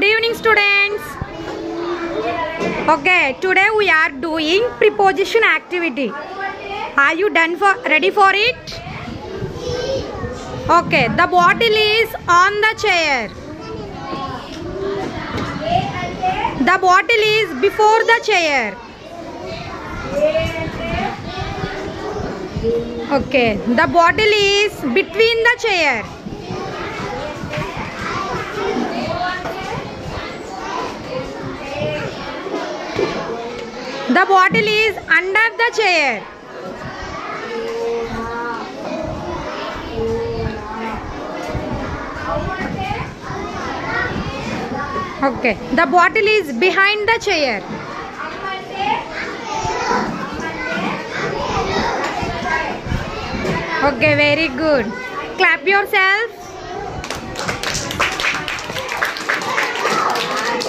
Good evening, students. Okay, today we are doing preposition activity. Are you ready for it? Okay, the bottle is on the chair. The bottle is before the chair. Okay, the bottle is between the chair. The bottle is under the chair. Okay, the bottle is behind the chair. Okay, very good. Clap yourself.